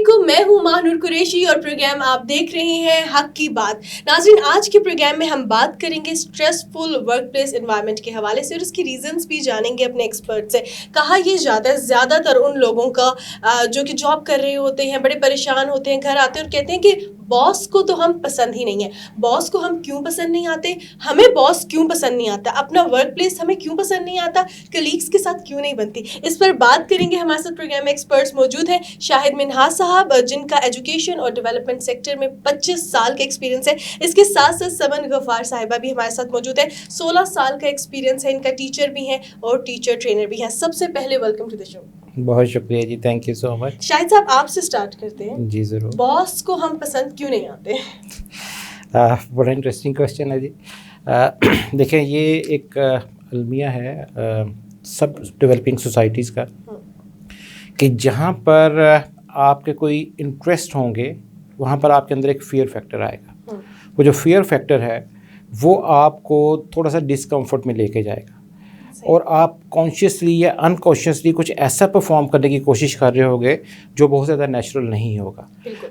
علیکم، میں ہوں ماہنور قریشی اور پروگرام آپ دیکھ رہے ہیں حق کی بات. ناظرین، آج کے پروگرام میں ہم بات کریں گے اسٹریسفل ورک پلیس انوائرمنٹ کے حوالے سے اور اس کی ریزنس بھی جانیں گے اپنے ایکسپرٹ سے. کہا یہ جاتا ہے زیادہ تر ان لوگوں کا جو کہ جاب کر رہے ہوتے ہیں، بڑے پریشان ہوتے ہیں، گھر آتے ہیں اور کہتے ہیں کہ باس کو تو ہم پسند ہی نہیں ہے. باس کو ہم کیوں پسند نہیں آتے؟ ہمیں باس کیوں پسند نہیں آتا؟ اپنا ورک پلیس ہمیں کیوں پسند نہیں آتا؟ کلیگس کے ساتھ کیوں نہیں بنتی؟ اس پر بات کریں گے. ہمارے ساتھ پروگرام میں ایکسپرٹس موجود ہیں. شاہد منہاس صاحب، جن کا ایجوکیشن اور ڈیولپمنٹ سیکٹر میں 25 سال کا ایکسپیرینس ہے. اس کے ساتھ ساتھ سمن غفار صاحبہ بھی ہمارے ساتھ موجود ہے. 16 سال کا ایکسپیرینس ہے ان کا، ٹیچر بھی ہیں اور ٹیچر ٹرینر بھی ہیں. سب سے پہلے ویلکم ٹو دی شو. بہت شکریہ جی، تھینک یو سو مچ. شاہد صاحب، آپ سے سٹارٹ کرتے ہیں. جی ضرور. باس کو ہم پسند کیوں نہیں آتے؟ بڑا انٹرسٹنگ کوشچن ہے جی. دیکھیں، یہ ایک المیہ ہے سب ڈیولپنگ سوسائٹیز کا کہ جہاں پر آپ کے کوئی انٹرسٹ ہوں گے وہاں پر آپ کے اندر ایک فیئر فیکٹر آئے گا. وہ جو فیئر فیکٹر ہے وہ آپ کو تھوڑا سا ڈسکمفرٹ میں لے کے جائے گا اور آپ کانشیسلی یا انکانشیسلی کچھ ایسا پرفارم کرنے کی کوشش کر رہے ہوگے جو بہت زیادہ نیچرل نہیں ہوگا.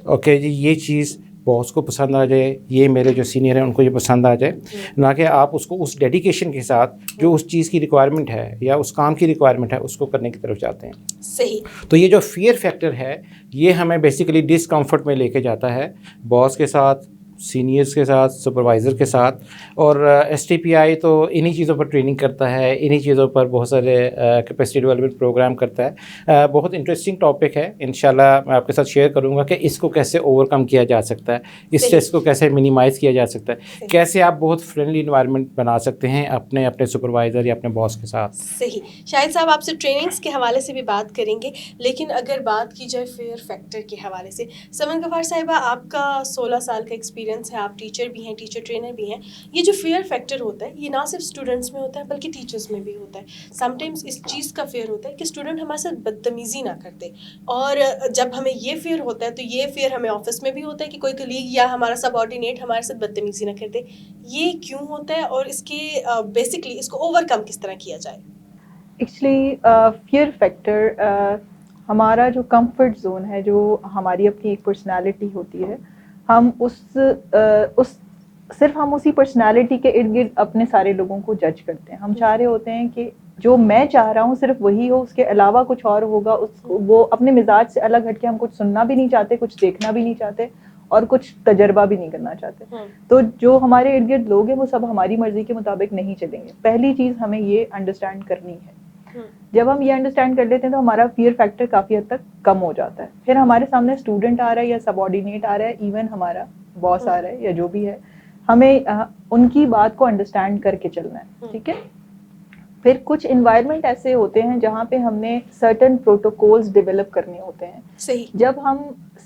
اوکے جی، یہ چیز باس کو پسند آ جائے، یہ میرے جو سینئر ہیں ان کو یہ پسند آ جائے، نہ کہ آپ اس کو اس ڈیڈیکیشن کے ساتھ جو اس چیز کی ریکوائرمنٹ ہے یا اس کام کی ریکوائرمنٹ ہے اس کو کرنے کی طرف جاتے ہیں. صحیح. تو یہ جو فیئر فیکٹر ہے یہ ہمیں بیسیکلی ڈسکمفرٹ میں لے کے جاتا ہے باس کے ساتھ، سینئرس کے ساتھ، سپروائزر کے ساتھ. اور ایس ٹی پی آئی تو انہی چیزوں پر ٹریننگ کرتا ہے، انہی چیزوں پر بہت سارے کیپیسٹی ڈیولپمنٹ پروگرام کرتا ہے. بہت انٹرسٹنگ ٹاپک ہے، انشاءاللہ میں آپ کے ساتھ شیئر کروں گا کہ اس کو کیسے اوور کم کیا جا سکتا ہے، اس اسٹریس کو کیسے منیمائز کیا جا سکتا ہے، کیسے آپ بہت فرینڈلی انوائرمنٹ بنا سکتے ہیں اپنے سپروائزر یا اپنے باس کے ساتھ. صحیح. شاہد صاحب، آپ سے ٹریننگس کے حوالے سے بھی بات کریں گے، لیکن اگر بات کی جائے فیئر فیکٹر کے حوالے سے، سمن غفار صاحبہ، آپ کا 16 سال کا ایکسپیرینس ہے، آپ ٹیچر بھی ہیں، ٹیچر ٹرینر بھی ہیں. یہ جو فیئر فیکٹر ہوتا ہے یہ نہ صرف اسٹوڈنٹس میں ہوتا ہے بلکہ ٹیچرس میں بھی ہوتا ہے. سم ٹائمس اس چیز کا فیئر ہوتا ہے کہ اسٹوڈنٹ ہمارے ساتھ بدتمیزی نہ کرتے، اور جب ہمیں یہ فیئر ہوتا ہے تو یہ فیئر ہمیں آفس میں بھی ہوتا ہے کہ کوئی کلیگ یا ہمارا سب آرڈینیٹ ہمارے ساتھ بدتمیزی نہ کرتے. یہ کیوں ہوتا ہے اور اس کے بیسکلی اس کو اوور کم کس طرح کیا جائے؟ ایکچولی فیئر فیکٹر ہمارا جو کمفرٹ زون ہے، جو ہماری اپنی ایک پرسنالٹی ہوتی ہے، ہم صرف ہم اسی پرسنالٹی کے ارد گرد اپنے سارے لوگوں کو جج کرتے ہیں. ہم چاہ رہے ہوتے ہیں کہ جو میں چاہ رہا ہوں صرف وہی ہو، اس کے علاوہ کچھ اور ہوگا. وہ اپنے مزاج سے الگ ہٹ کے ہم کچھ سننا بھی نہیں چاہتے، کچھ دیکھنا بھی نہیں چاہتے اور کچھ تجربہ بھی نہیں کرنا چاہتے. تو جو ہمارے ارد گرد لوگ ہیں وہ سب ہماری مرضی کے مطابق نہیں چلیں گے. پہلی چیز ہمیں یہ انڈرسٹینڈ کرنی ہے. جب ہم یہ انڈرسٹینڈ کر لیتے ہیں تو ہمارا فیئر فیکٹر کافی حد تک کم ہو جاتا ہے. پھر ہمارے سامنے اسٹوڈنٹ آ رہا ہے یا سب آرڈینیٹ آ رہا ہے، ایون ہمارا باس آ رہا ہے یا جو بھی ہے، ہمیں ان کی بات کو انڈرسٹینڈ کر کے چلنا ہے. ٹھیک ہے. پھر کچھ انوائرمنٹ ایسے ہوتے ہیں جہاں پہ ہم نے سرٹن پروٹوکولز ڈیولپ کرنے ہوتے ہیں. صحیح. جب ہم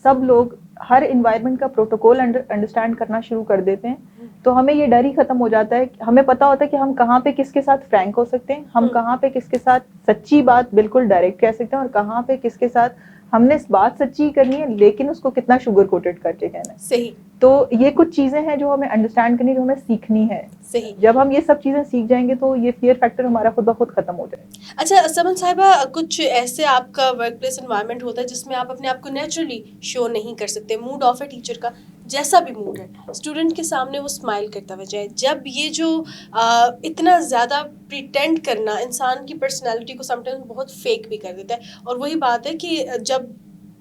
سب لوگ ہر انوائرمنٹ کا پروٹوکول انڈرسٹینڈ کرنا شروع کر دیتے ہیں تو ہمیں یہ ڈر ہی ختم ہو جاتا ہے. ہمیں پتہ ہوتا ہے کہ ہم کہاں پہ کس کے ساتھ فرینک ہو سکتے ہیں، ہم کہاں پہ کس کے ساتھ سچی بات بالکل ڈائریکٹ کہہ سکتے ہیں، اور کہاں پہ کس کے ساتھ ہم نے اس بات سچی کرنی ہے لیکن اس کو کتنا شوگر کوٹڈ کر کے کہنا ہے. صحیح. تو یہ کچھ چیزیں ہیں جو ہمیں انڈرسٹینڈ کرنی، جو ہمیں سیکھنی ہے. صحیح. جب ہم یہ سب چیزیں سیکھ جائیں گے تو یہ فیئر فیکٹر ہمارا خود بخود ختم ہو جائے گا. اچھا سمن صاحبہ، کچھ ایسے آپ کا ورک پلیس انوائرمنٹ ہوتا ہے جس میں آپ اپنے آپ کو نیچرلی شو نہیں کر سکتے. موڈ آف ہے ٹیچر کا، جیسا بھی موڈ ہے، اسٹوڈنٹ کے سامنے وہ اسمائل کرتا ہوا جائے. جب یہ جو اتنا زیادہ پریٹینڈ کرنا انسان کی پرسنالٹی کو سم ٹائمز بہت فیک بھی کر دیتا ہے. اور وہی بات ہے کہ جب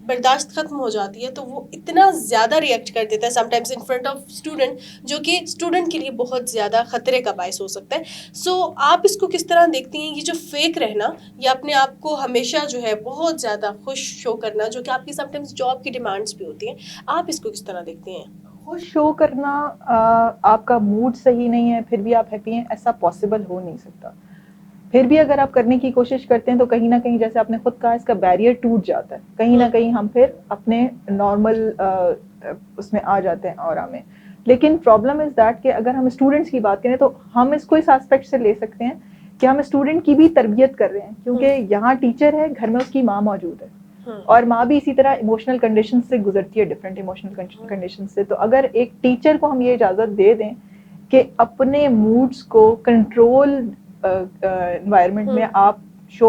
برداشت ختم ہو جاتی ہے تو وہ اتنا زیادہ ریئیکٹ کر دیتا ہے some times in front of student, جو کہ اسٹوڈنٹ کے لیے بہت زیادہ خطرے کا باعث ہو سکتا ہے. سو آپ اس کو کس طرح دیکھتی ہیں، یہ جو فیک رہنا یا اپنے آپ کو ہمیشہ جو ہے بہت زیادہ خوش شو کرنا، جو کہ آپ کی سم ٹائمز جاب کی ڈیمانڈس بھی ہوتی ہیں، آپ اس کو کس طرح دیکھتی ہیں؟ خوش شو کرنا، آپ کا موڈ صحیح نہیں ہے پھر بھی آپ ہیپی ہیں، ایسا پاسبل ہو نہیں سکتا. پھر بھی اگر آپ کرنے کی کوشش کرتے ہیں تو کہیں نہ کہیں، جیسے آپ نے خود کہا، اس کا بیریئر ٹوٹ جاتا ہے. کہیں نہ کہیں ہم پھر اپنے نارمل اس میں آ جاتے ہیں اورا میں. لیکن پرابلم از دیٹ کہ اگر ہم اسٹوڈنٹس کی بات کریں تو ہم اس کو اس ایسپیکٹ سے لے سکتے ہیں کہ ہم اسٹوڈنٹ کی بھی تربیت کر رہے ہیں، کیونکہ یہاں ٹیچر ہے، گھر میں اس کی ماں موجود ہے، اور ماں بھی اسی طرح ایموشنل کنڈیشن سے گزرتی ہے، ڈفرینٹ ایموشنل کنڈیشن سے. تو اگر ایک ٹیچر کو ہم یہ اجازت دے دیں کہ اپنے موڈس کو کنٹرول انوائرمنٹ میں آپ شو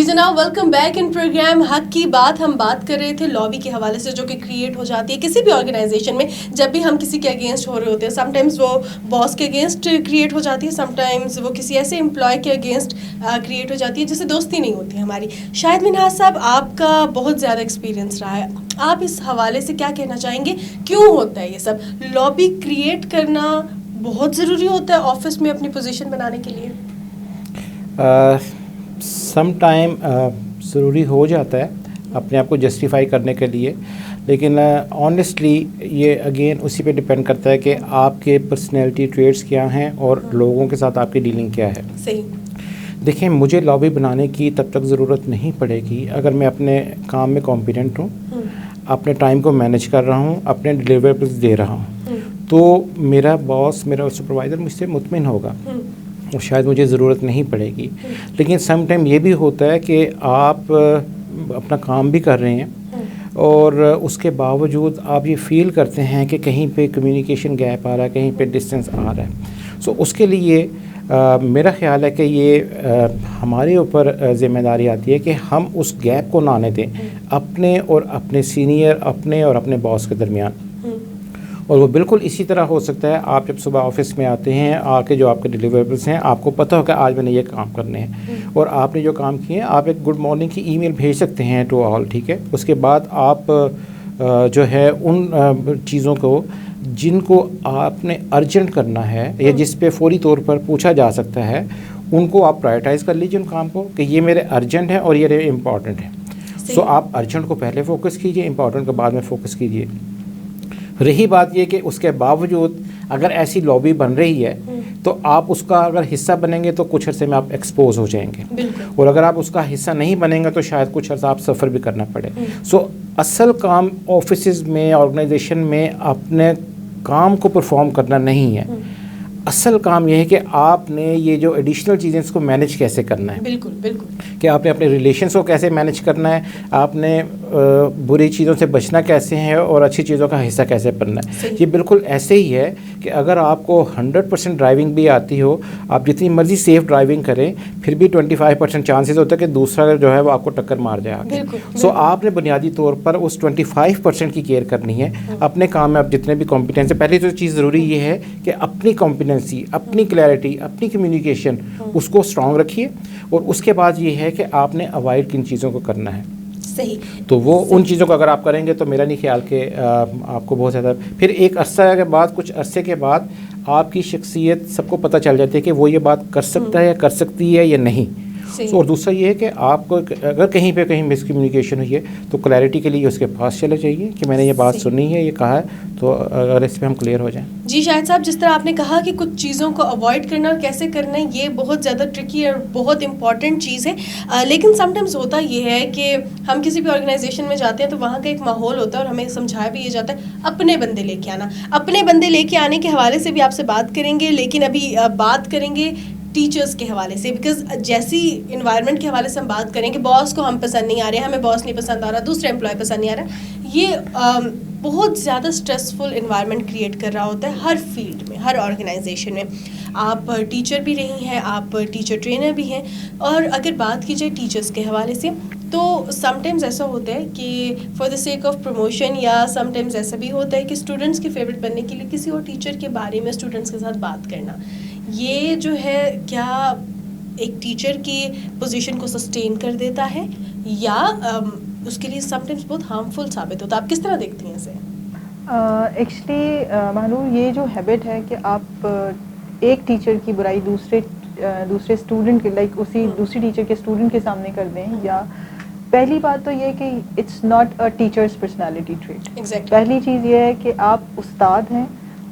جی جناب، ویلکم بیک ان پروگرام حق کی بات. ہم بات کر رہے تھے لابی کے حوالے سے جو کہ کریٹ ہو جاتی ہے کسی بھی آرگنائزیشن میں. جب بھی ہم کسی کے اگینسٹ ہو رہے ہوتے ہیں, سم ٹائمز وہ باس کے اگینسٹ کریٹ ہو جاتی ہے, سم ٹائمز وہ کسی ایسے امپلائی کے اگینسٹ کریٹ ہو جاتی ہے جس سے دوستی نہیں ہوتی ہماری. شاہد منہاج صاحب, آپ کا بہت زیادہ ایکسپیرینس رہا ہے, آپ اس حوالے سے کیا کہنا چاہیں گے؟ کیوں ہوتا ہے یہ سب؟ لابی کریٹ کرنا بہت ضروری ہوتا ہے آفس میں اپنی پوزیشن بنانے کے لیے؟ سم ٹائم ضروری ہو جاتا ہے اپنے آپ کو جسٹیفائی کرنے کے لیے, لیکن آنیسٹلی یہ اگین اسی پہ ڈپینڈ کرتا ہے کہ آپ کے پرسنالٹی ٹریٹس کیا ہیں اور لوگوں کے ساتھ آپ کی ڈیلنگ کیا ہے. صحیح. دیکھیں, مجھے لابی بنانے کی تب تک ضرورت نہیں پڑے گی اگر میں اپنے کام میں کمپیٹنٹ ہوں, اپنے ٹائم کو مینیج کر رہا ہوں, اپنے ڈیلیوریبلز دے رہا ہوں, تو میرا باس, میرا سپروائزر مجھ سے مطمئن ہوگا اور شاید مجھے ضرورت نہیں پڑے گی. لیکن سم ٹائم یہ بھی ہوتا ہے کہ آپ اپنا کام بھی کر رہے ہیں اور اس کے باوجود آپ یہ فیل کرتے ہیں کہ کہیں پہ کمیونیکیشن گیپ آ رہا ہے, کہیں پہ ڈسٹینس آ رہا ہے. سو اس کے لیے میرا خیال ہے کہ یہ ہمارے اوپر ذمہ داری آتی ہے کہ ہم اس گیپ کو نہ آنے دیں اپنے اور اپنے سینئر, اپنے اور اپنے باس کے درمیان. اور وہ بالکل اسی طرح ہو سکتا ہے, آپ جب صبح آفس میں آتے ہیں, آ کے جو آپ کے ڈیلیوریبلس ہیں آپ کو پتہ ہو کہ آج میں نے یہ کام کرنے ہیں, اور آپ نے جو کام کیے ہیں آپ ایک گڈ مارننگ کی ای میل بھیج سکتے ہیں ٹو آل, ٹھیک ہے. اس کے بعد آپ جو ہے ان چیزوں کو جن کو آپ نے ارجنٹ کرنا ہے یا جس پہ فوری طور پر پوچھا جا سکتا ہے, ان کو آپ پرائرٹائز کر لیجیے ان کام کو کہ یہ میرے ارجنٹ ہیں اور یہ میرے امپورٹنٹ ہیں. سو آپ ارجنٹ کو پہلے فوکس کیجیے, امپورٹنٹ کو بعد میں فوکس کیجیے. رہی بات یہ کہ اس کے باوجود اگر ایسی لابی بن رہی ہے تو آپ اس کا اگر حصہ بنیں گے تو کچھ عرصے میں آپ ایکسپوز ہو جائیں گے, اور اگر آپ اس کا حصہ نہیں بنیں گے تو شاید کچھ عرصہ آپ سفر بھی کرنا پڑے. سو اصل کام آفیسز میں, آرگنائزیشن میں اپنے کام کو پرفارم کرنا نہیں ہے, اصل کام یہ ہے کہ آپ نے یہ جو ایڈیشنل چیزیں اس کو مینیج کیسے کرنا ہے. بالکل بالکل. کہ آپ نے اپنے ریلیشنس کو کیسے مینیج کرنا ہے, آپ نے بری چیزوں سے بچنا کیسے ہے اور اچھی چیزوں کا حصہ کیسے بننا ہے. یہ بالکل ایسے ہی ہے کہ اگر آپ کو 100% ڈرائیونگ بھی آتی ہو, آپ جتنی مرضی سیف ڈرائیونگ کریں, پھر بھی 25% چانسز ہوتا ہے کہ دوسرا جو ہے وہ آپ کو ٹکر مار جائے آگے. سو آپ نے بنیادی طور پر اس 25% کی کیئر کرنی ہے اپنے کام میں. آپ جتنے بھی کمپیٹنس ہے, پہلی تو چیز ضروری یہ ہے کہ اپنی کمپیٹنسی, اپنی کلیئرٹی, اپنی کمیونیکیشن اس کو اسٹرانگ رکھیے, اور اس کے بعد یہ ہے کہ آپ نے اوائڈ کن چیزوں کو کرنا ہے. صحیح. تو وہ ان چیزوں کو اگر آپ کریں گے تو میرا نہیں خیال کہ آپ کو بہت زیادہ, پھر ایک عرصہ کے بعد, کچھ عرصے کے بعد آپ کی شخصیت سب کو پتہ چل جاتی ہے کہ وہ یہ بات کر سکتا ہے یا کر سکتی ہے یا نہیں. اور دوسرا یہ ہے کہ آپ کو اگر کہیں پہ کہیں مس کمیونیکیشن ہوئی ہے تو کلیئرٹی کے لیے اس کے پاس چلے جائیے کہ میں نے یہ بات سنی ہے, یہ کہا ہے, تو اگر اس پہ ہم کلیئر ہو جائیں. جی شاہد صاحب, جس طرح آپ نے کہا کہ کچھ چیزوں کو اوائڈ کرنا اور کیسے کرنا ہے, یہ بہت زیادہ ٹرکی اور بہت امپورٹنٹ چیز ہے. لیکن سم ٹائمز ہوتا یہ ہے کہ ہم کسی بھی آرگنائزیشن میں جاتے ہیں تو وہاں کا ایک ماحول ہوتا ہے اور ہمیں سمجھایا بھی یہ جاتا ہے اپنے بندے لے کے آنا. اپنے بندے لے کے آنے کے حوالے سے بھی آپ سے بات کریں گے, لیکن ابھی بات کریں گے ٹیچرس کے حوالے سے, بیکاز جیسی انوائرمنٹ کے حوالے سے ہم بات کریں کہ باس کو ہم پسند نہیں آ رہے, ہمیں باس نہیں پسند آ رہا, دوسرے امپلائی پسند نہیں آ رہا, یہ بہت زیادہ اسٹریسفل انوائرمنٹ کریٹ کر رہا ہوتا ہے ہر فیلڈ میں, ہر آرگنائزیشن میں. آپ ٹیچر بھی رہی ہیں, آپ ٹیچر ٹرینر بھی ہیں, اور اگر بات کی جائے ٹیچرس کے حوالے سے تو سم ٹائمز ایسا ہوتا ہے کہ for the sake of promotion, یا سم ٹائمز ایسا بھی ہوتا ہے کہ اسٹوڈنٹس کی فیوریٹ بننے کے لیے کسی اور ٹیچر کے بارے میں اسٹوڈنٹس کے ساتھ بات کرنا, یہ جو ہے کیا ایک ٹیچر کی پوزیشن کو سسٹین کر دیتا ہے یا اس کے لیے سم ٹائمز بہت ہارمفل ثابت ہوتا ہے؟ آپ کس طرح دیکھتی ہیں اسے؟ ایکچولی مہنور, یہ جو ہیبٹ ہے کہ آپ ایک ٹیچر کی برائی دوسرے اسٹوڈنٹ کے, لائک اسی دوسری ٹیچر کے اسٹوڈنٹ کے سامنے کر دیں, یا پہلی بات تو یہ کہ it's not a teacher's personality trait. پہلی چیز یہ ہے کہ آپ استاد ہیں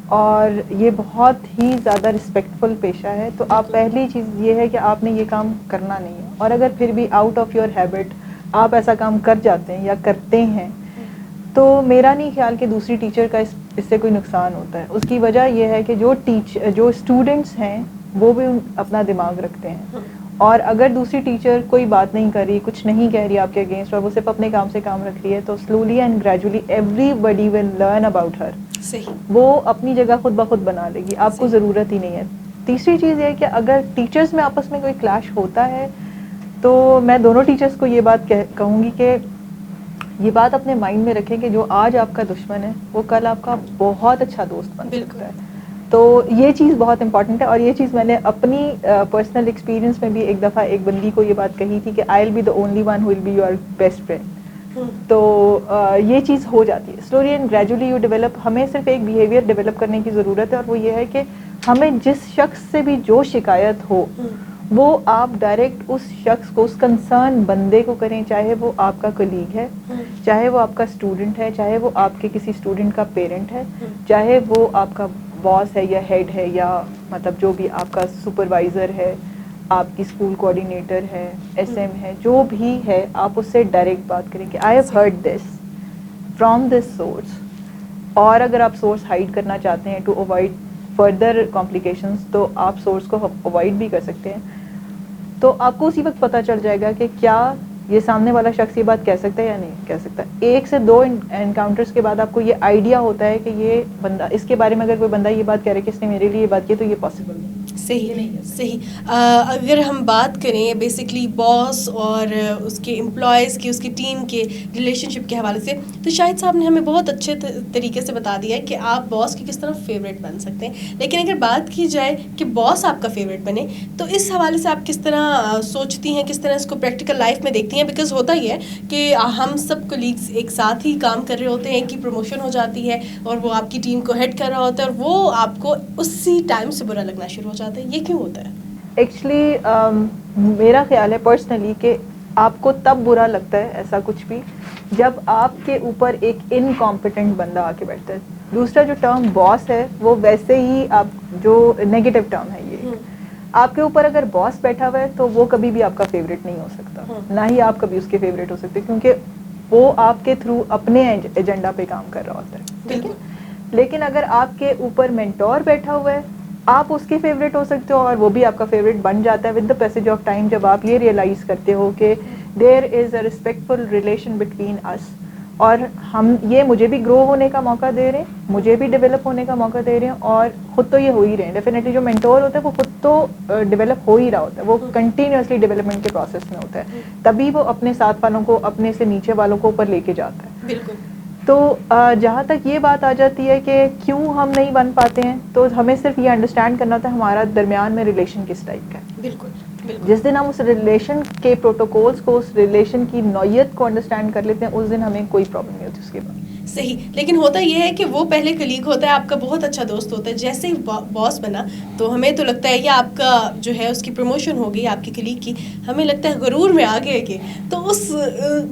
اور یہ بہت ہی زیادہ رسپیکٹفل پیشہ ہے, تو آپ پہلی چیز یہ ہے کہ آپ نے یہ کام کرنا نہیں ہے. اور اگر پھر بھی آؤٹ آف یور ہیبٹ آپ ایسا کام کر جاتے ہیں یا کرتے ہیں تو میرا نہیں خیال کہ دوسری ٹیچر کا اس سے کوئی نقصان ہوتا ہے. اس کی وجہ یہ ہے کہ جو اسٹوڈنٹس ہیں وہ بھی اپنا دماغ رکھتے ہیں, اور اگر دوسری ٹیچر کوئی بات نہیں کر رہی, کچھ نہیں کہہ رہی آپ کے اگینسٹ, اور وہ صرف اپنے کام سے کام رکھ رہی ہے, تو slowly and gradually everybody will learn about her. وہ اپنی جگہ خود بخود بنا لے گی, آپ کو ضرورت ہی نہیں ہے. تیسری چیز یہ ہے کہ اگر ٹیچرز میں آپس میں کوئی کلیش ہوتا ہے تو میں دونوں ٹیچرس کو یہ بات کہوں گی کہ یہ بات اپنے مائنڈ میں رکھیں کہ جو آج آپ کا دشمن ہے وہ کل آپ کا بہت اچھا دوست بن سکتا ہے. تو یہ چیز بہت امپورٹنٹ ہے, اور یہ چیز میں نے اپنی پرسنل ایکسپیرینس میں بھی ایک دفعہ ایک بندی کو یہ بات کہی تھی کہ I will be the only one who will be your best friend. تو یہ چیز ہو جاتی ہے slowly and gradually you develop. ہمیں صرف ایک بیہیویئر ڈیولپ کرنے کی ضرورت ہے, اور وہ یہ ہے کہ ہمیں جس شخص سے بھی جو شکایت ہو وہ آپ ڈائریکٹ اس شخص کو, اس کنسرن بندے کو کریں, چاہے وہ آپ کا کلیگ ہے, چاہے وہ آپ کا اسٹوڈنٹ ہے, چاہے وہ آپ کے کسی اسٹوڈنٹ کا پیرنٹ ہے, چاہے وہ آپ کا باس ہے یا ہیڈ ہے, یا مطلب جو بھی آپ کا سپروائزر ہے, آپ کی اسکول کوآرڈینیٹر ہے, ایس ایم ہے, جو بھی ہے, آپ اس سے ڈائریکٹ بات کریں کہ I have heard this from this source. اور اگر آپ سورس ہائڈ کرنا چاہتے ہیں ٹو اوائڈ فردر کمپلیکیشنز تو آپ سورس کو اوائڈ بھی کر سکتے ہیں. تو آپ کو اسی وقت پتہ چل جائے گا کہ کیا یہ سامنے والا شخص یہ بات کہہ سکتا ہے یا نہیں کہہ سکتا. 1 سے 2 انکاؤنٹرز کے بعد آپ کو یہ آئیڈیا ہوتا ہے کہ یہ بندہ, اس کے بارے میں اگر کوئی بندہ یہ بات کہہ رہا ہے کہ اس نے میرے لیے یہ بات کی تو یہ پاسبل نہیں. صحیح. اگر ہم بات کریں بیسکلی باس اور اس کے امپلائیز کی, اس کی ٹیم کے ریلیشن شپ کے حوالے سے, تو شاہد صاحب نے ہمیں بہت اچھے طریقے سے بتا دیا ہے کہ آپ باس کی کس طرح فیوریٹ بن سکتے ہیں. لیکن اگر بات کی جائے کہ باس آپ کا فیوریٹ بنے تو اس حوالے سے آپ کس طرح سوچتی ہیں, کس طرح اس کو پریکٹیکل لائف میں دیکھتی ہیں؟ بیکاز ہوتا ہی ہے کہ ہم سب کولیگس ایک ساتھ ہی کام کر رہے ہوتے ہیں, ایک کی پروموشن ہو جاتی ہے اور وہ آپ کی ٹیم کو ہیڈ کر رہا ہوتا ہے, اور وہ آپ کو اسی ٹائم سے برا لگنا شروع ہو جاتا ہے. یہ کیوں ہوتا ہے؟ ایکچولی میرا خیال ہے پرسنلی کہ آپ کو تب برا لگتا ہے ایسا کچھ بھی جب آپ کے اوپر ایک انکمپیٹنٹ بندہ آ کے بیٹھتا ہے. دوسرا جو ٹرم باس ہے وہ ویسے ہی آپ جو نیگیٹو ٹرم ہے, یہ آپ کے اوپر اگر باس بیٹھا ہوا ہے تو وہ کبھی بھی آپ کا فیوریٹ نہیں ہو سکتا, نہ ہی آپ کبھی اس کے فیوریٹ ہو سکتے, کیونکہ وہ آپ کے تھرو اپنے ایجنڈا پہ کام کر رہا ہوتا ہے. ٹھیک ہے. لیکن اگر آپ کے اوپر مینٹور بیٹھا ہوا ہے آپ اس کے فیوریٹ ہو سکتے ہو, اور وہ بھی آپ کا فیوریٹ بن جاتا ہے with the passage of time, جب آپ یہ ریئلائز کرتے ہو کہ دیر از اے ریسپیکٹفل ریلیشن بٹوین اس, اور ہم یہ مجھے بھی گرو ہونے کا موقع دے رہے ہیں, مجھے بھی ڈیولپ ہونے کا موقع دے رہے ہیں, اور خود تو یہ ہو ہی رہے ہیں. ڈیفینیٹلی جو مینٹور ہوتا ہے وہ خود تو ڈیولپ ہو ہی رہا ہوتا ہے, وہ کنٹینیوسلی ڈیولپمنٹ کے پروسیس میں ہوتا ہے, تبھی وہ اپنے ساتھ والوں کو, اپنے سے نیچے والوں کو اوپر لے کے جاتا ہے. بالکل. تو جہاں تک یہ بات آ جاتی ہے کہ کیوں ہم نہیں بن پاتے ہیں, تو ہمیں صرف یہ انڈرسٹینڈ کرنا تھا ہمارا درمیان میں ریلیشن کس ٹائپ کا ہے. بالکل. جس دن ہم اس ریلیشن کے پروٹوکولز کو, اس ریلیشن کی نوعیت کو انڈرسٹینڈ کر لیتے ہیں, اس دن ہمیں کوئی پرابلم نہیں ہوتی اس کے بعد. صحیح. لیکن ہوتا یہ ہے کہ وہ پہلے کلیگ ہوتا ہے, آپ کا بہت اچھا دوست ہوتا ہے, جیسے ہی باس بنا تو ہمیں تو لگتا ہے یا آپ کا جو ہے اس کی پروموشن ہو گئی آپ کی کلیگ کی, ہمیں لگتا ہے غرور میں آگے کہ تو اس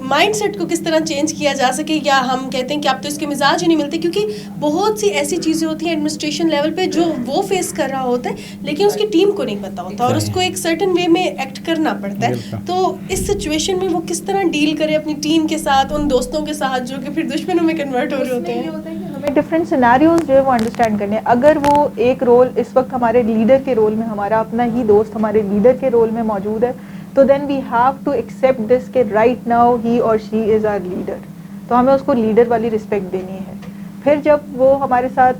مائنڈ سیٹ کو کس طرح چینج کیا جا سکے, یا ہم کہتے ہیں کہ آپ تو اس کے مزاج ہی نہیں ملتے, کیونکہ بہت سی ایسی چیزیں ہوتی ہیں ایڈمنسٹریشن لیول پہ جو وہ فیس کر رہا ہوتا ہے لیکن اس کی ٹیم کو نہیں پتا ہوتا, اور اس کو ایک سرٹن وے میں ایکٹ کرنا پڑتا ہے. تو اس سچویشن میں وہ کس طرح ڈیل کرے اپنی ٹیم کے ساتھ, ان دوستوں کے ساتھ جو کہ پھر دشمنوں میں کنورٹ ہو رہے ہوتے ہیں. ہمیں ڈفرینٹ سینیریوز جو ہے وہ انڈرسٹینڈ کرنے ہیں. اگر وہ ایک رول اس وقت ہمارے لیڈر کے رول میں, ہمارا اپنا ہی دوست ہمارے لیڈر کے رول میں موجود ہے, تو then we have to accept this کہ رائٹ ناؤ ہی اور شی از آر لیڈر, تو ہمیں اس کو لیڈر والی رسپیکٹ دینی ہے. پھر جب وہ ہمارے ساتھ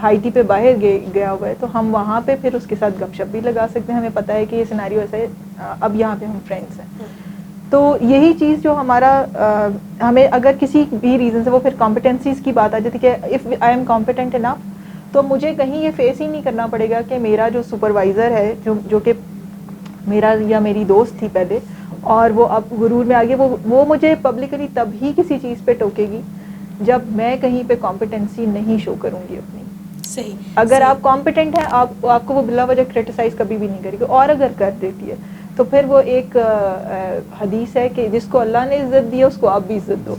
ہائٹی پہ باہر گیا ہوا ہے تو ہم وہاں پہ پھر اس کے ساتھ گپ شپ بھی لگا سکتے ہیں, ہمیں پتہ ہے کہ یہ سینیریو ایسا ہے, اب یہاں پہ ہم فرینڈس ہیں. تو یہی چیز جو ہمارا ہمیں اگر کسی بھی ریزن سے, وہ پھر کمپٹنسیز کی بات آ جاتی کہ if I am competent enough, تو مجھے کہیں یہ فیس ہی نہیں کرنا پڑے گا کہ میرا جو سپروائزر ہے جو کہ میرا یا میری دوست تھی پہلے, اور وہ اب غرور میں آگے وہ مجھے پبلکلی تب ہی کسی چیز پہ ٹوکے گی جب میں کہیں پہ کمپیٹنسی نہیں شو کروں گی اپنی. صحیح. اگر آپ کمپیٹنٹ ہیں آپ کو وہ بلا وجہ کرٹیسائز کبھی بھی نہیں کرے گی, اور اگر کر دیتی ہے تو پھر وہ ایک حدیث ہے کہ جس کو اللہ نے عزت دی ہے اس کو آپ بھی عزت دو.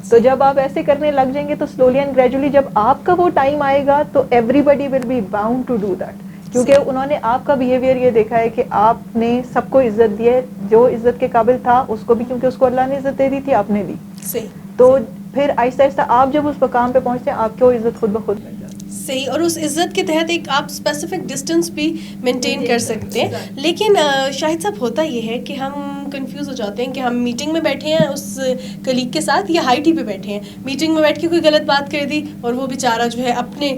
تو جب آپ ایسے کرنے لگ جائیں گے تو سلولی اینڈ گریجولی جب آپ کا وہ ٹائم آئے گا تو everybody will be bound to do that, کیونکہ انہوں نے آپ کا بیہیویئر یہ دیکھا ہے کہ آپ نے سب کو عزت دی ہے, جو عزت کے قابل تھا اس کو بھی, کیونکہ اس کو اللہ نے عزت دے دی تھی, آپ نے دی. تو پھر آہستہ آہستہ آپ جب اس مقام پہ پہنچتے ہیں آپ کو عزت خود بخود مل جاتی ہے. صحیح. اور اس عزت کے تحت ایک آپ اسپیسیفک ڈسٹینس بھی مینٹین کر سکتے ہیں. لیکن شاہد صاحب ہوتا یہ ہے کہ ہم ہم کنفیوز ہو جاتے ہیں کہ ہم میٹنگ میں بیٹھے ہیں اس کلیگ کے ساتھ یا ہائی ٹی پہ بیٹھے ہیں, میٹنگ میں بیٹھ کے کوئی غلط بات کر دی اور وہ بیچارہ جو ہے اپنے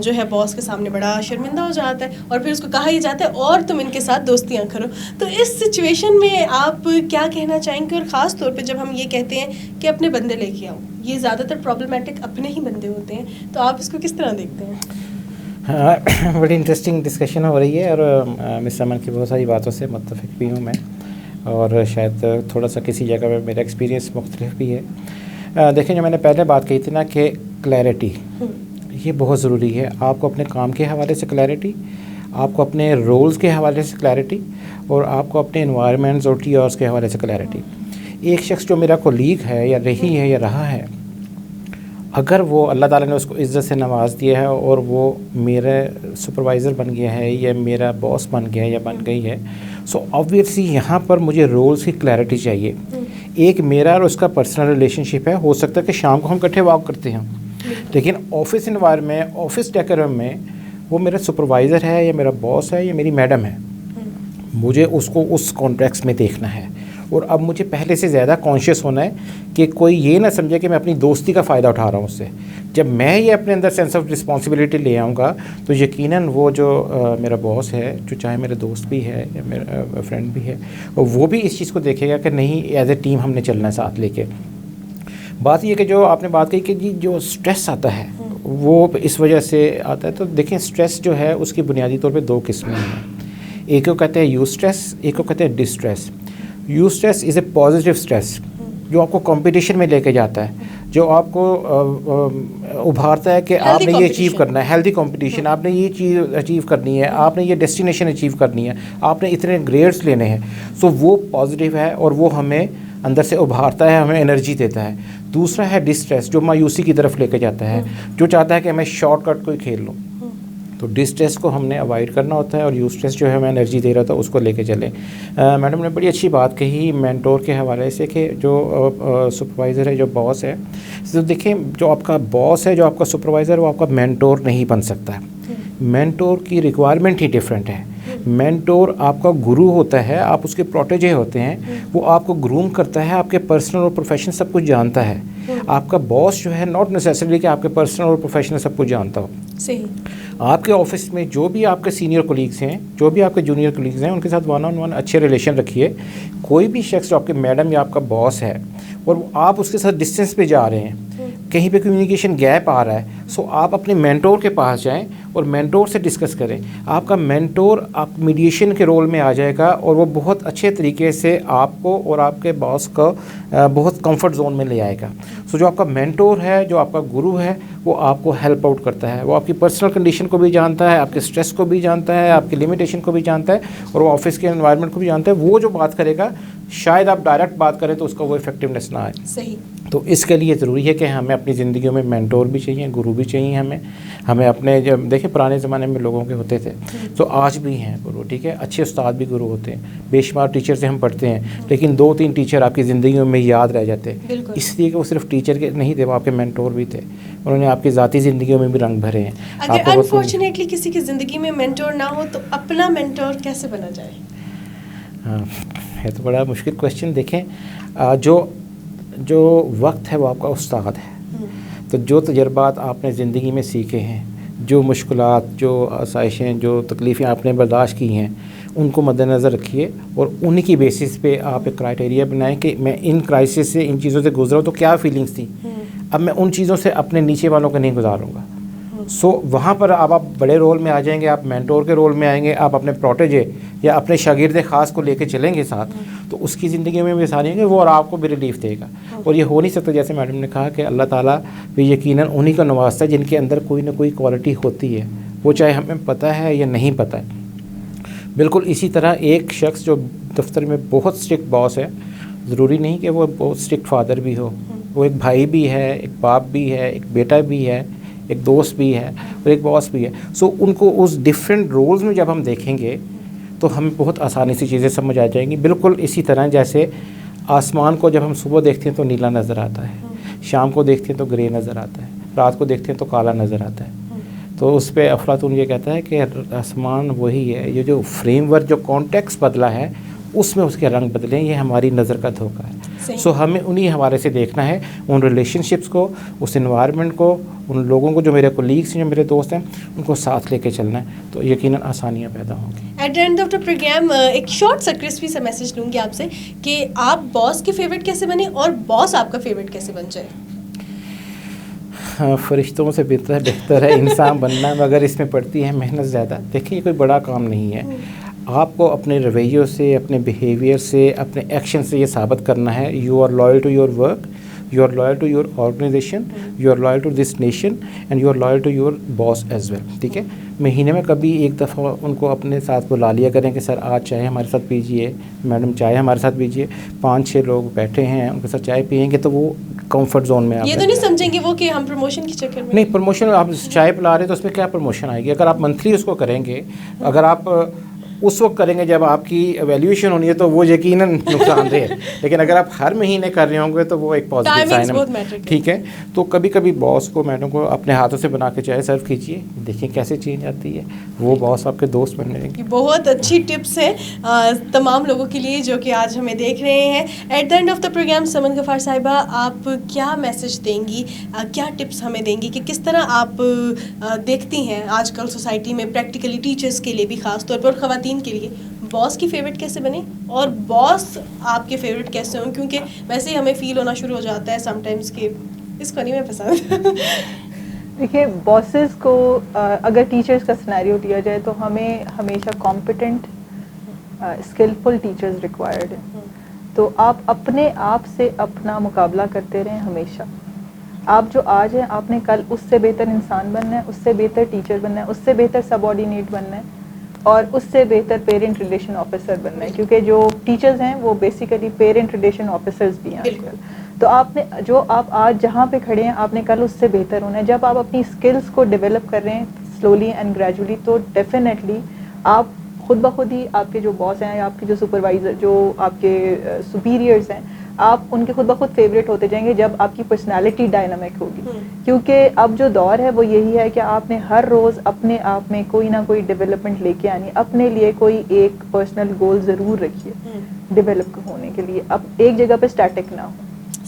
جو ہے باس کے سامنے بڑا شرمندہ ہو جاتا ہے, اور پھر اس کو کہا ہی جاتا ہے اور تم ان کے ساتھ دوستیاں کرو. تو اس سچویشن میں آپ کیا کہنا چاہیں گے, اور خاص طور پہ جب ہم یہ کہتے ہیں کہ اپنے بندے لے کے آؤ, یہ زیادہ تر پرابلمٹک اپنے ہی بندے ہوتے ہیں, تو آپ اس کو کس طرح دیکھتے ہیں؟ بڑی انٹرسٹنگ ڈسکشن ہو رہی ہے, اور مس امن کی بہت ساری باتوں سے متفق بھی ہوں میں, اور شاید تھوڑا سا کسی جگہ میں میرا ایکسپیرینس مختلف بھی ہے. دیکھیں جو میں نے پہلے بات کہی تھی نا کہ کلیئرٹی یہ بہت ضروری ہے. آپ کو اپنے کام کے حوالے سے کلیئرٹی, آپ کو اپنے رولز کے حوالے سے کلیئرٹی, اور آپ کو اپنے انوائرمنٹس اور ٹی آرس کے حوالے سے کلیئرٹی. ایک شخص جو میرا کولیگ ہے یا رہی ہے یا رہا ہے, اگر وہ اللہ تعالیٰ نے اس کو عزت سے نواز دیا ہے اور وہ میرا سپروائزر بن گیا ہے یا میرا باس بن گیا ہے یا بن گئی ہے, سو آبویسلی یہاں پر مجھے رولز کی کلیئرٹی چاہیے. ایک میرا اور اس کا پرسنل ریلیشن شپ ہے, ہو سکتا ہے کہ شام کو ہم اکٹھے واک کرتے ہیں, لیکن آفس انوائرمنٹ, آفس ڈیکورم میں وہ میرا سپروائزر ہے یا میرا باس ہے یا میری میڈم ہے, مجھے اس کو اس کانٹیکس میں دیکھنا ہے. اور اب مجھے پہلے سے زیادہ کانشیس ہونا ہے کہ کوئی یہ نہ سمجھے کہ میں اپنی دوستی کا فائدہ اٹھا رہا ہوں اس سے. جب میں یہ اپنے اندر سینس آف رسپانسبلٹی لے آؤں گا تو یقیناً وہ جو میرا باس ہے, جو چاہے میرا دوست بھی ہے یا میرا فرینڈ بھی ہے, وہ بھی اس چیز کو دیکھے گا کہ نہیں ایز اے ٹیم ہم نے چلنا ہے ساتھ لے کے. بات یہ کہ جو آپ نے بات کہی کہ جی جو اسٹریس آتا ہے وہ اس وجہ سے آتا ہے, تو دیکھیں اسٹریس جو ہے اس کی بنیادی طور پہ دو قسمیں ہیں. ایک کو کہتے ہیں یو اسٹریس, ایک کو کہتے ہیں distress. You stress is a positive stress جو آپ کو کمپٹیشن میں لے کے جاتا ہے, جو آپ کو ابھارتا ہے کہ آپ نے یہ اچیو کرنا ہے, ہیلدی کمپٹیشن, آپ نے یہ چیز اچیو کرنی ہے, آپ نے یہ ڈیسٹینیشن اچیو کرنی ہے, آپ نے اتنے گریڈس لینے ہیں. سو وہ پازیٹیو ہے اور وہ ہمیں اندر سے ابھارتا ہے, ہمیں انرجی دیتا ہے. دوسرا ہے ڈسٹریس جو مایوسی کی طرف لے کے جاتا ہے, جو چاہتا ہے کہ میں شارٹ کٹ کوئی کھیل لوں. تو ڈسٹریس کو ہم نے اوائڈ کرنا ہوتا ہے, اور یو اسٹریس جو ہے ہمیں انرجی دے رہا تھا اس کو لے کے چلیں. میڈم نے بڑی اچھی بات کہی مینٹور کے حوالے سے کہ جو سپروائزر ہے, جو باس ہے, تو دیکھیں جو آپ کا باس ہے, جو آپ کا سپروائزر ہے, وہ آپ کا مینٹور نہیں بن سکتا ہے. مینٹور کی ریکوائرمنٹ ہی ڈفرینٹ ہے. مینٹور آپ کا گرو ہوتا ہے, آپ اس کے پروٹیجے ہوتے ہیں, وہ آپ کو گروم کرتا ہے, آپ کے پرسنل اور پروفیشنل سب کچھ جانتا ہے. آپ کا باس جو ہے ناٹ نیسیسریلی کہ آپ کے پرسنل اور پروفیشنل سب کچھ جانتا ہو. صحیح. آپ کے آفس میں جو بھی آپ کے سینئر کولیگس ہیں, جو بھی آپ کے جونیئر کولیگس ہیں, ان کے ساتھ ون آن ون اچھے ریلیشن رکھیے. کوئی بھی شخص جو آپ کے میڈم یا آپ کا باس ہے اور آپ اس کے ساتھ ڈسٹینس پہ جا رہے ہیں, کہیں پہ کمیونیکیشن گیپ آ رہا ہے, سو آپ اپنے مینٹور کے پاس جائیں اور مینٹور سے ڈسکس کریں. آپ کا مینٹور آپ میڈیشن کے رول میں آ جائے گا, اور وہ بہت اچھے طریقے سے آپ کو اور آپ کے باس کو بہت کمفرٹ زون میں لے آئے گا. سو جو آپ کا مینٹور ہے, جو آپ کا گرو ہے, وہ آپ کو ہیلپ آؤٹ کرتا ہے. وہ آپ کی پرسنل کنڈیشن کو بھی جانتا ہے, آپ کے اسٹریس کو بھی جانتا ہے, آپ کی لمیٹیشن کو بھی جانتا ہے, اور وہ آفس کے انوائرمنٹ کو بھی جانتا ہے. وہ جو بات کرے گا, شاید آپ ڈائریکٹ بات کریں تو اس کا وہ افیکٹونیس نہ آئے. صحیح. تو اس کے لیے ضروری ہے کہ ہمیں اپنی زندگیوں میں مینٹور بھی چاہیے, گرو بھی چاہیے. ہمیں اپنے جب دیکھیں پرانے زمانے میں لوگوں کے ہوتے تھے, تو آج بھی ہیں گرو, ٹھیک ہے, اچھے استاد بھی گرو ہوتے ہیں. بے شمار ٹیچر سے ہم پڑھتے ہیں, لیکن 2-3 ٹیچر آپ کی زندگیوں میں یاد رہ جاتے ہیں, اس لیے کہ وہ صرف ٹیچر کے نہیں تھے, وہ آپ کے مینٹور بھی تھے. انہوں نے آپ کی ذاتی زندگیوں میں بھی رنگ بھرے ہیں. اگر انفارچونیٹلی کسی کی زندگی میں مینٹور نہ ہو تو اپنا مینٹور کیسے بنا جائے؟ ہاں, یہ تو بڑا مشکل کویشچن. دیکھیں جو وقت ہے وہ آپ کا استاد ہے. تو جو تجربات آپ نے زندگی میں سیکھے ہیں, جو مشکلات, جو آسائشیں, جو تکلیفیں آپ نے برداشت کی ہیں, ان کو مد نظر رکھیے, اور انہی کی بیسس پہ آپ ایک کرائٹیریا بنائیں کہ میں ان کرائسس سے, ان چیزوں سے گزرا ہوں تو کیا فیلنگس تھیں. اب میں ان چیزوں سے اپنے نیچے والوں کو نہیں گزاروں گا. سو وہاں پر آپ بڑے رول میں آ جائیں گے, آپ مینٹور کے رول میں آئیں گے, آپ اپنے پروٹیجے یا اپنے شاگرد خاص کو لے کے چلیں گے ساتھ, تو اس کی زندگی میں بھی آسانی ہے وہ, اور آپ کو بھی ریلیف دے گا. اور یہ ہو نہیں سکتا, جیسے میڈم نے کہا کہ اللہ تعالیٰ بھی یقیناً انہی کا نوازتا ہے جن کے اندر کوئی نہ کوئی کوالٹی ہوتی ہے, وہ چاہے ہمیں پتہ ہے یا نہیں پتہ ہے. بالکل اسی طرح ایک شخص جو دفتر میں بہت اسٹرکٹ باس ہے, ضروری نہیں کہ وہ بہت اسٹرکٹ فادر بھی ہو. وہ ایک بھائی بھی ہے, ایک باپ بھی ہے, ایک بیٹا بھی ہے, ایک دوست بھی ہے, اور ایک باس بھی ہے. سو ان کو اس ڈفرینٹ رولز میں جب ہم دیکھیں گے تو ہمیں بہت آسانی سے چیزیں سمجھ آ جائیں گی. بالکل اسی طرح جیسے آسمان کو جب ہم صبح دیکھتے ہیں تو نیلا نظر آتا ہے, شام کو دیکھتے ہیں تو گرے نظر آتا ہے, رات کو دیکھتے ہیں تو کالا نظر آتا ہے. تو اس پہ افلاطون یہ کہتا ہے کہ آسمان وہی ہے, یہ جو فریم ورک, جو کانٹیکس بدلا ہے اس میں اس کے رنگ بدلیں, یہ ہماری نظر کا دھوکہ ہے. سو ہمیں انہی حوالے سے دیکھنا ہے, ان ریلیشن شپس کو, اس انوائرمنٹ کو, ان لوگوں کو جو میرے کولیگس ہیں, جو میرے دوست ہیں, ان کو ساتھ لے کے چلنا ہے, تو یقیناً آسانیاں پیدا ہوں گی. At the end of the programme ایک شارٹ سا کرسپی سا میسج لوں گی آپ سے کہ آپ باس کے فیوریٹ کیسے بنے اور باس آپ کا فیوریٹ کیسے بن جائے. فرشتوں سے بہتر ہے انسان بننا, مگر اس میں پڑتی ہے محنت زیادہ. دیکھیں یہ کوئی بڑا کام نہیں ہے, آپ کو اپنے رویوں سے, اپنے بیہیویئر سے, اپنے ایکشن سے یہ ثابت کرنا ہے you are loyal to your work, you are loyal to your organisation, you are loyal to this nation and you are loyal to your boss as well. ٹھیک ہے, مہینے میں کبھی ایک دفعہ ان کو اپنے ساتھ بلا لیا کریں کہ سر آج چائے ہمارے ساتھ پیجیے, میڈم چائے ہمارے ساتھ پیجیے. 5-6 لوگ بیٹھے ہیں, ان کے ساتھ چائے پئیں گے تو وہ کمفرٹ زون میں. یہ تو نہیں سمجھیں گے وہ کہ ہم پروموشن کے چکر میں, نہیں پروموشن, آپ چائے پلا رہے ہیں تو اس میں کیا پروموشن آئے گی؟ اگر آپ منتھلی اس کو کریں گے, اگر آپ اس وقت کریں گے جب آپ کی ایویلیویشن ہونی ہے تو وہ یقیناً نقصان دہ ہے. لیکن اگر آپ ہر مہینے کر رہے ہوں گے تو وہ ایک پازیٹیو سائن ہے. ٹھیک ہے, تو کبھی کبھی باس کو, میڈم کو اپنے ہاتھوں سے بنا کے چائے سرو کیجیے, دیکھیں کیسے چینج آتی ہے, وہ باس آپ کے دوست بن جائیں گے. بہت اچھی ٹپس ہیں تمام لوگوں کے لیے جو کہ آج ہمیں دیکھ رہے ہیں. At the end of the programme Saman Ghaffar صاحبہ, آپ کیا میسج دیں گی, کیا ٹپس ہمیں دیں گی کہ کس طرح آپ دیکھتی ہیں آج کل سوسائٹی میں پریکٹیکلی ٹیچرس کے لیے بھی, خاص طور پر خواتین کے لیے, باس کی فیوریٹ کیسے بنے اور باس آپ کے فیوریٹ کیسے ہوں؟ کیونکہ ویسے ہی ہمیں فیل ہونا شروع ہو جاتا ہے سم ٹائمس کہ اس کو نہیں میں پسند. دیکھیے باسز کو اگر ٹیچرز کا سینیریو لیا جائے تو ہمیں ہمیشہ کمپیٹنٹ اسکلفل ٹیچرز ریکوائرڈ ہیں. تو آپ اپنے آپ سے اپنا مقابلہ کرتے رہیں ہمیشہ. آپ جو آج ہیں آپ نے کل اس سے بہتر انسان بننا ہے, اس سے بہتر ٹیچر بننا ہے, اس سے بہتر سب آرڈینیٹ بننا ہے, اور اس سے بہتر پیرنٹ ریلیشن آفیسر بننا ہے. کیونکہ جو ٹیچرز ہیں وہ بیسیکلی پیرنٹ ریلیشن آفیسرز بھی ہیں آج کل. تو آپ نے جو آپ آج جہاں پہ کھڑے ہیں آپ نے کل اس سے بہتر ہونا ہے. جب آپ اپنی اسکلس کو ڈیولپ کر رہے ہیں سلولی اینڈ گریجولی, تو ڈیفینیٹلی آپ خود بخود ہی آپ کے جو باس ہیں یا آپ کے جو سپروائزر, جو آپ کے سپیریئرز ہیں, آپ ان کے خود بخود فیوریٹ ہوتے جائیں گے جب آپ کی پرسنالٹی ڈائنامک ہوگی. کیونکہ اب جو دور ہے وہ یہی ہے کہ آپ نے ہر روز اپنے آپ میں کوئی نہ کوئی ڈیولپمنٹ لے کے آنی. اپنے لیے کوئی ایک پرسنل گول ضرور رکھیے ڈیولپ ہونے کے لیے. اب ایک جگہ پہ اسٹیٹک نہ ہو,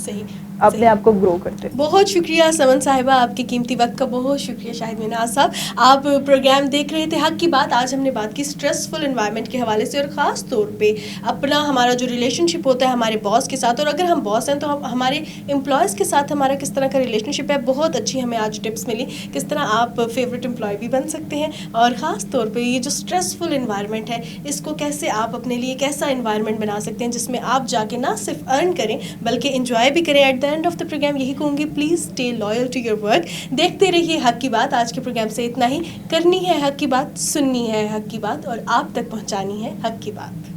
صحیح, اپنے آپ کو گرو کرتے. بہت شکریہ سمن صاحبہ, آپ کے قیمتی وقت کا بہت شکریہ. شاہد مناز صاحب, آپ پروگرام دیکھ رہے تھے حق کی بات. آج ہم نے بات کی اسٹریسفل انوائرمنٹ کے حوالے سے, اور خاص طور پہ اپنا ہمارا جو ریلیشن شپ ہوتا ہے ہمارے باس کے ساتھ, اور اگر ہم باس ہیں تو ہمارے امپلائز کے ساتھ ہمارا کس طرح کا ریلیشن شپ ہے. بہت اچھی ہمیں آج ٹپس ملی کس طرح آپ فیوریٹ امپلائی بھی بن سکتے ہیں, اور خاص طور پہ یہ جو اسٹریسفل انوائرمنٹ ہے اس کو کیسے آپ اپنے لیے ایک ایسا انوائرمنٹ بنا سکتے ہیں جس میں آپ جا کے نہ صرف ارن کریں بلکہ انجوائے بھی کریں. At the end of the programme یہی کہوں گی, please stay loyal to your work. دیکھتے رہیے حق کی بات. آج کے پروگرام سے اتنا ہی. کرنی ہے حق کی بات, سننی ہے حق کی بات, اور آپ تک پہنچانی ہے حق کی بات.